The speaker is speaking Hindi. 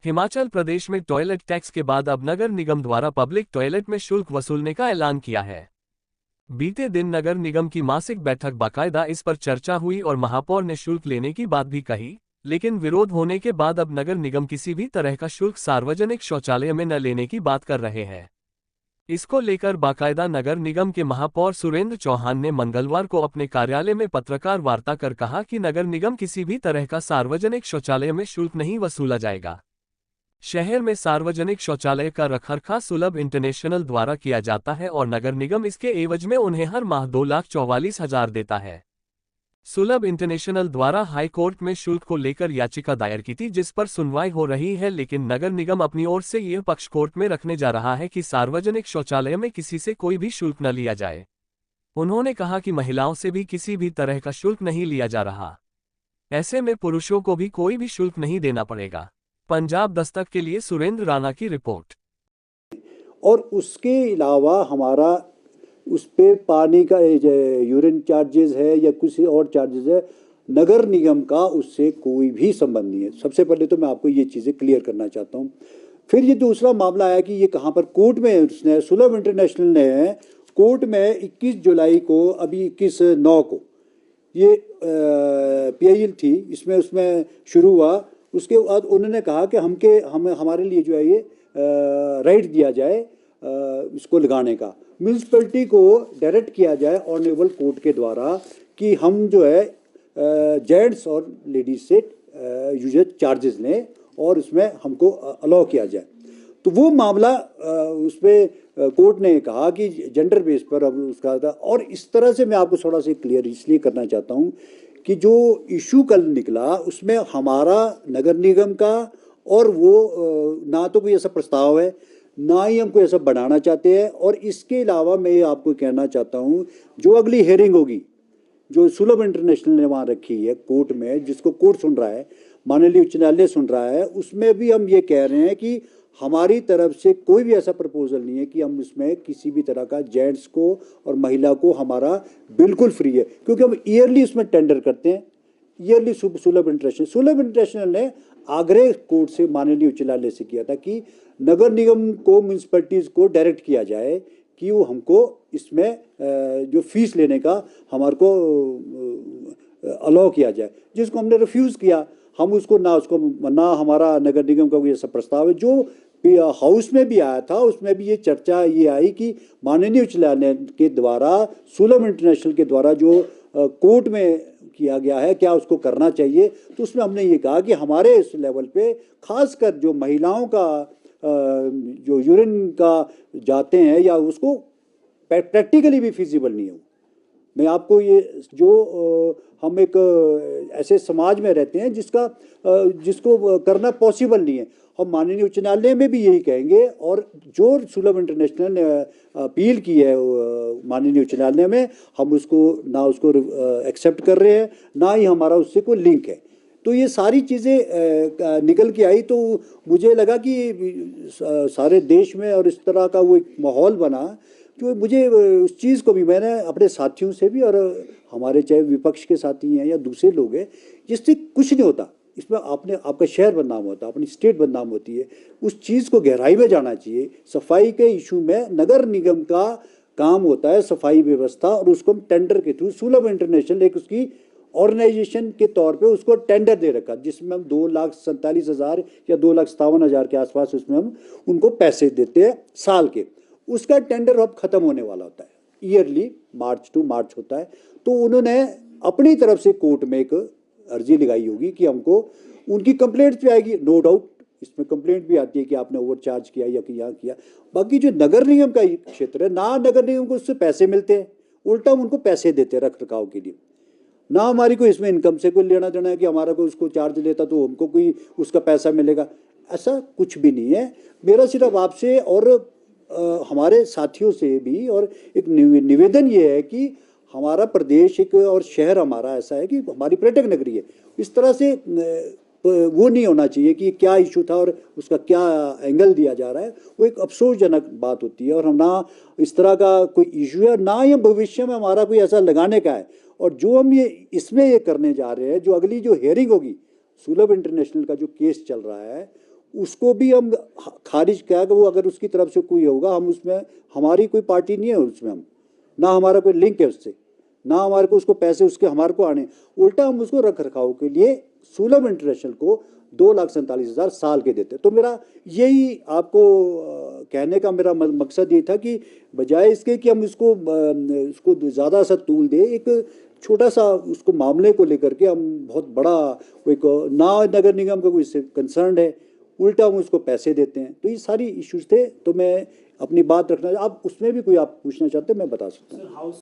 हिमाचल प्रदेश में टॉयलेट टैक्स के बाद अब नगर निगम द्वारा पब्लिक टॉयलेट में शुल्क वसूलने का ऐलान किया है। बीते दिन नगर निगम की मासिक बैठक बाकायदा इस पर चर्चा हुई और महापौर ने शुल्क लेने की बात भी कही, लेकिन विरोध होने के बाद अब नगर निगम किसी भी तरह का शुल्क सार्वजनिक शौचालय में न लेने की बात कर रहे हैं। इसको लेकर बाकायदा नगर निगम के महापौर सुरेंद्र चौहान ने मंगलवार को अपने कार्यालय में पत्रकार वार्ता कर कहा कि नगर निगम किसी भी तरह का सार्वजनिक शौचालय में शुल्क नहीं वसूला जाएगा। शहर में सार्वजनिक शौचालय का रखरखाव सुलभ इंटरनेशनल द्वारा किया जाता है और नगर निगम इसके एवज में उन्हें हर माह 2,44,000 देता है। सुलभ इंटरनेशनल द्वारा हाई कोर्ट में शुल्क को लेकर याचिका दायर की थी, जिस पर सुनवाई हो रही है, लेकिन नगर निगम अपनी ओर से यह पक्ष कोर्ट में रखने जा रहा है कि सार्वजनिक शौचालय में किसी से कोई भी शुल्क न लिया जाए। उन्होंने कहा कि महिलाओं से भी किसी भी तरह का शुल्क नहीं लिया जा रहा, ऐसे में पुरुषों को भी कोई भी शुल्क नहीं देना पड़ेगा। पंजाब दस्तक के लिए सुरेंद्र राणा की रिपोर्ट। और उसके अलावा हमारा उस पे पानी का यूरिन चार्जेस है या कुछ और चार्जेस है, नगर निगम का उससे कोई भी संबंध नहीं है। सबसे पहले तो मैं आपको ये चीज़ें क्लियर करना चाहता हूँ। फिर ये दूसरा मामला आया कि ये कहाँ पर कोर्ट में उसने सुलभ इंटरनेशनल ने कोर्ट में 21 जुलाई को, अभी 21/9 को ये PIL थी, उसमें शुरू हुआ। उसके बाद उन्होंने कहा कि हमारे लिए जो है ये राइट दिया जाए इसको लगाने का, म्यूनसिपैलिटी को डायरेक्ट किया जाए ऑनरेबल कोर्ट के द्वारा कि हम जो है जेंट्स और लेडीज से यूजर चार्जेस लें और उसमें हमको अलाउ किया जाए। तो वो मामला उस पर कोर्ट ने कहा कि जेंडर बेस पर अब उसका था। और इस तरह से मैं आपको थोड़ा सा क्लियर इसलिए करना चाहता हूँ कि जो इशू कल निकला उसमें हमारा नगर निगम का और वो ना तो कोई ऐसा प्रस्ताव है, ना ही हम कोई ऐसा बढ़ाना चाहते हैं। और इसके अलावा मैं आपको कहना चाहता हूँ, जो अगली हेयरिंग होगी, जो सुलभ इंटरनेशनल ने वहाँ रखी है कोर्ट में, जिसको कोर्ट सुन रहा है, माननीय उच्च न्यायालय सुन रहा है, उसमें भी हम ये कह रहे हैं कि हमारी तरफ से कोई भी ऐसा प्रपोजल नहीं है कि हम इसमें किसी भी तरह का जेंट्स को और महिला को हमारा बिल्कुल फ्री है, क्योंकि हम ईयरली उसमें टेंडर करते हैं। ईयरली सुलभ इंटरनेशनल ने आग्रह कोर्ट से, माननीय उच्च न्यायालय से किया था कि नगर निगम को, म्यूनसिपैलिटीज़ को डायरेक्ट किया जाए कि वो हमको इसमें जो फीस लेने का हमारे को अलाउ किया जाए, जिसको हमने रिफ्यूज़ किया। हम उसको ना हमारा नगर निगम का कोई ऐसा प्रस्ताव है। जो हाउस में भी आया था उसमें भी ये चर्चा ये आई कि माननीय उच्च न्यायालय के द्वारा, सुलभ इंटरनेशनल के द्वारा जो कोर्ट में किया गया है, क्या उसको करना चाहिए। तो उसमें हमने ये कहा कि हमारे इस लेवल पे खासकर जो महिलाओं का जो यूरिन का जाते हैं या उसको प्रैक्टिकली भी फिजिबल नहीं है। मैं आपको ये जो हम एक ऐसे समाज में रहते हैं जिसको करना पॉसिबल नहीं है, हम माननीय उच्च न्यायालय में भी यही कहेंगे। और जो सुलभ इंटरनेशनल ने अपील की है माननीय उच्च न्यायालय में, हम उसको एक्सेप्ट कर रहे हैं, ना ही हमारा उससे कोई लिंक है। तो ये सारी चीज़ें निकल के आई, तो मुझे लगा कि सारे देश में और इस तरह का वो एक माहौल बना, जो मुझे उस चीज़ को भी मैंने अपने साथियों से भी, और हमारे चाहे विपक्ष के साथी हैं या दूसरे लोग हैं, जिससे कुछ नहीं होता। इसमें आपका शहर बदनाम होता है, अपनी स्टेट बदनाम होती है। उस चीज़ को गहराई में जाना चाहिए। सफाई के इशू में नगर निगम का काम होता है सफाई व्यवस्था, और उसको हम टेंडर के थ्रू, सुलभ इंटरनेशनल एक उसकी ऑर्गेनाइजेशन के तौर पे उसको टेंडर दे रखा, जिसमें हम 2,47,000 या 2,57,000 के आसपास उसमें हम उनको पैसे देते हैं साल के। उसका टेंडर अब ख़त्म होने वाला होता है, ईयरली मार्च टू मार्च होता है। तो उन्होंने अपनी तरफ से कोर्ट में एक अर्जी लगाई होगी कि हमको, उनकी कंप्लेंट्स भी आएगी, नो डाउट इसमें कंप्लेंट भी आती है कि आपने ओवर चार्ज किया या यहाँ किया। बाकी जो नगर निगम का क्षेत्र है, ना नगर निगम को उससे पैसे मिलते हैं, उल्टा हम उनको पैसे देते हैं रख रखाव के लिए। ना हमारी कोई इसमें इनकम से कोई लेना देना है कि हमारा कोई उसको चार्ज लेता तो हमको कोई उसका पैसा मिलेगा, ऐसा कुछ भी नहीं है। मेरा सिर्फ आपसे और हमारे साथियों से भी और एक निवेदन ये है कि हमारा प्रदेश एक और शहर हमारा ऐसा है कि हमारी पर्यटक नगरी है। इस तरह से वो नहीं होना चाहिए कि क्या इशू था और उसका क्या एंगल दिया जा रहा है, वो एक अफसोसजनक बात होती है। और हम ना इस तरह का कोई इशू है, ना ही भविष्य में हमारा कोई ऐसा लगाने का है। और जो हम ये करने जा रहे हैं, जो अगली जो हेयरिंग होगी, सुलभ इंटरनेशनल का जो केस चल रहा है, उसको भी हम खारिज किया कि वो अगर उसकी तरफ से कोई होगा, हम उसमें, हमारी कोई पार्टी नहीं है उसमें, हम ना हमारा कोई लिंक है उससे, ना हमारे को उसको पैसे उसके हमारे को आने, उल्टा हम उसको रख रखाव के लिए सुलभ इंटरनेशनल को 2,47,000 साल के देते। तो मेरा यही आपको कहने का मेरा मकसद ये था कि बजाय इसके कि हम इसको ज़्यादा सा तूल दे, एक छोटा सा उसको मामले को लेकर के हम बहुत बड़ा एक ना नगर निगम का कोई कंसर्न है, उल्टा हम उसको पैसे देते हैं। तो ये सारी इश्यूज थे, तो मैं अपनी बात रखना, आप उसमें भी कोई आप पूछना चाहते हैं मैं बता सकता हूँ।